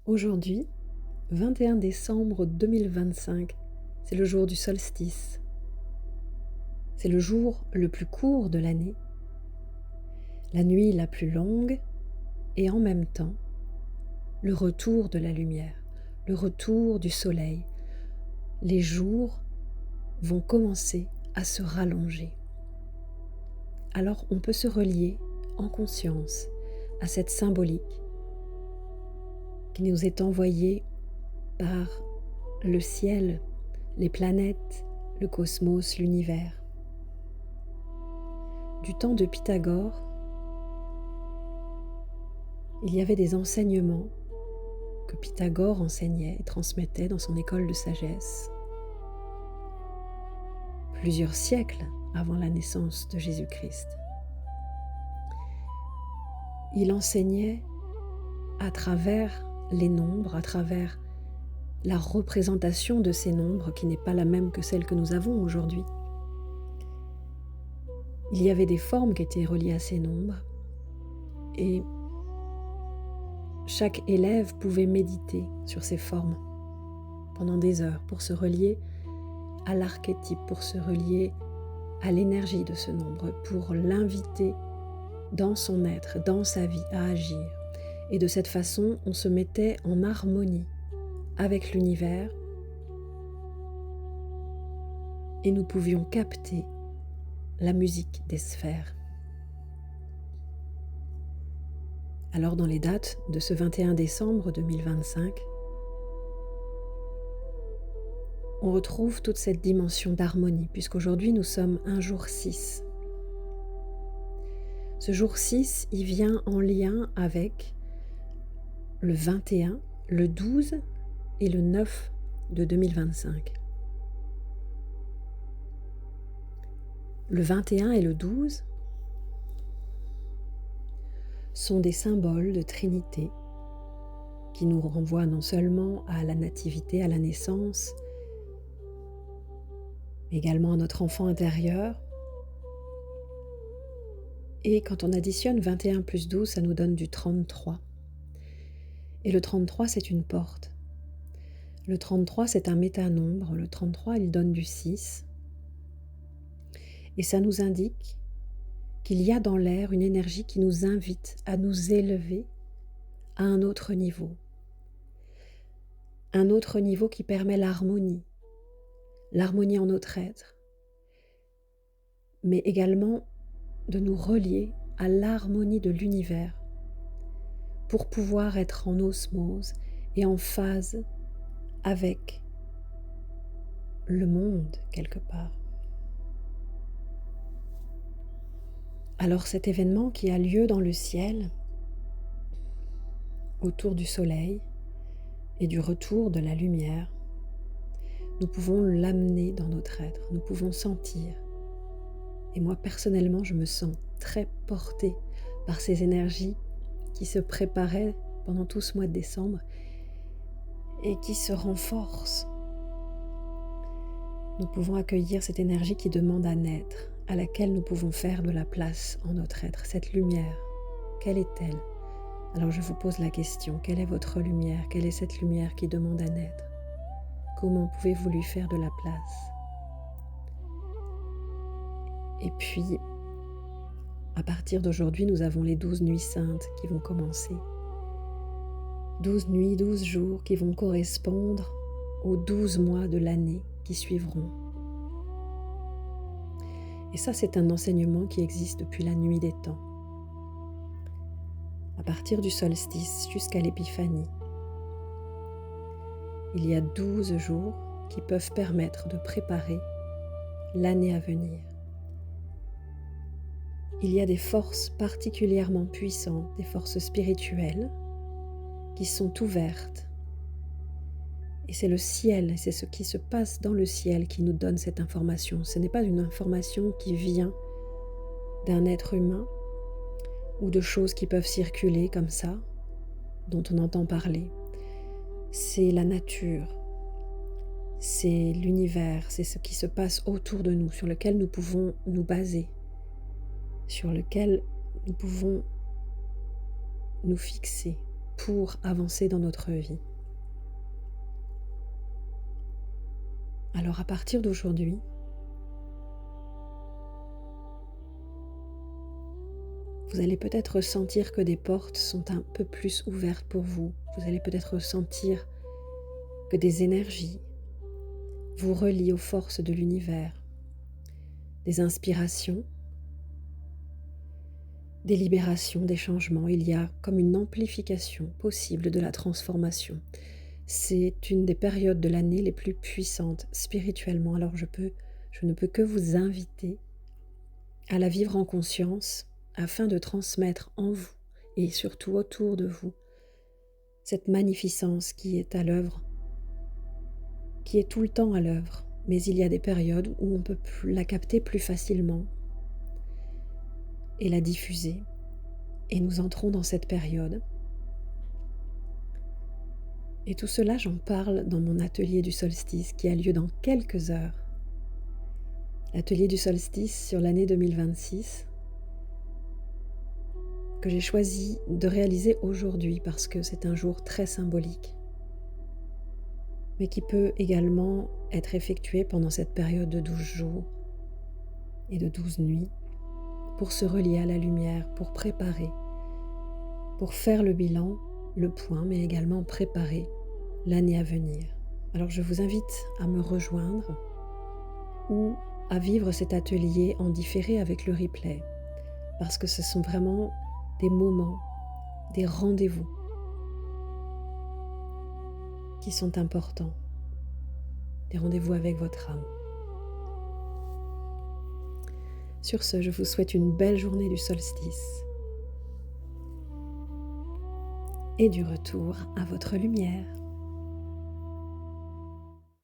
Aujourd'hui, 21 décembre 2025, c'est le jour du solstice. C'est le jour le plus court de l'année, la nuit la plus longue et en même temps, le retour de la lumière, le retour du soleil. Les jours vont commencer à se rallonger. Alors on peut se relier en conscience à cette symbolique qui nous est envoyée par le ciel, les planètes, le cosmos, l'univers. Du temps de Pythagore, il y avait des enseignements que Pythagore enseignait et transmettait dans son école de sagesse, plusieurs siècles avant la naissance de Jésus-Christ. Il enseignait à travers les nombres, à travers la représentation de ces nombres qui n'est pas la même que celle que nous avons aujourd'hui. Il y avait des formes qui étaient reliées à ces nombres et chaque élève pouvait méditer sur ces formes pendant des heures pour se relier à l'archétype, pour se relier à l'énergie de ce nombre, pour l'inviter dans son être, dans sa vie, à agir. Et de cette façon, on se mettait en harmonie avec l'univers et nous pouvions capter la musique des sphères. Alors dans les dates de ce 21 décembre 2025, on retrouve toute cette dimension d'harmonie, puisqu'aujourd'hui nous sommes un jour 6. Ce jour 6, il vient en lien avec le 21, le 12 et le 9 de 2025. Le 21 et le 12 sont des symboles de Trinité qui nous renvoient non seulement à la nativité, à la naissance, mais également à notre enfant intérieur. Et quand on additionne 21 plus 12, ça nous donne du 33. Et le 33, c'est une porte. Le 33, c'est un métanombre. Le 33, il donne du 6. Et ça nous indique qu'il y a dans l'air une énergie qui nous invite à nous élever à un autre niveau. Un autre niveau qui permet l'harmonie en notre être, mais également de nous relier à l'harmonie de l'univers pour pouvoir être en osmose et en phase avec le monde quelque part. Alors cet événement qui a lieu dans le ciel, autour du soleil et du retour de la lumière, nous pouvons l'amener dans notre être, nous pouvons sentir. Et moi personnellement, je me sens très portée par ces énergies qui se préparaient pendant tout ce mois de décembre et qui se renforcent. Nous pouvons accueillir cette énergie qui demande à naître, à laquelle nous pouvons faire de la place en notre être. Cette lumière, quelle est-elle? Alors je vous pose la question, quelle est votre lumière? Quelle est cette lumière qui demande à naître? Comment pouvez-vous lui faire de la place? Et puis, à partir d'aujourd'hui, nous avons les 12 nuits saintes qui vont commencer. 12 nuits, 12 jours qui vont correspondre aux 12 mois de l'année qui suivront. Et ça, c'est un enseignement qui existe depuis la nuit des temps. À partir du solstice jusqu'à l'épiphanie, il y a 12 jours qui peuvent permettre de préparer l'année à venir. Il y a des forces particulièrement puissantes, des forces spirituelles qui sont ouvertes. Et c'est le ciel, c'est ce qui se passe dans le ciel qui nous donne cette information. Ce n'est pas une information qui vient d'un être humain ou de choses qui peuvent circuler comme ça, dont on entend parler. C'est la nature, c'est l'univers, c'est ce qui se passe autour de nous, sur lequel nous pouvons nous baser, sur lequel nous pouvons nous fixer pour avancer dans notre vie. Alors à partir d'aujourd'hui, vous allez peut-être ressentir que des portes sont un peu plus ouvertes pour vous. Vous allez peut-être ressentir que des énergies vous relient aux forces de l'univers, des inspirations, des libérations, des changements. Il y a comme une amplification possible de la transformation. C'est une des périodes de l'année les plus puissantes spirituellement. Alors je ne peux que vous inviter à la vivre en conscience afin de transmettre en vous et surtout autour de vous cette magnificence qui est à l'œuvre, qui est tout le temps à l'œuvre, mais il y a des périodes où on peut la capter plus facilement et la diffuser. Et nous entrons dans cette période. Et tout cela, j'en parle dans mon atelier du solstice qui a lieu dans quelques heures. L'atelier du solstice sur l'année 2026 que j'ai choisi de réaliser aujourd'hui parce que c'est un jour très symbolique, mais qui peut également être effectué pendant cette période de 12 jours et de 12 nuits pour se relier à la lumière, pour préparer, pour faire le bilan, le point, mais également préparer l'année à venir. Alors je vous invite à me rejoindre ou à vivre cet atelier en différé avec le replay, parce que ce sont vraiment des moments, des rendez-vous qui sont importants, des rendez-vous avec votre âme. Sur ce, je vous souhaite une belle journée du solstice et du retour à votre lumière.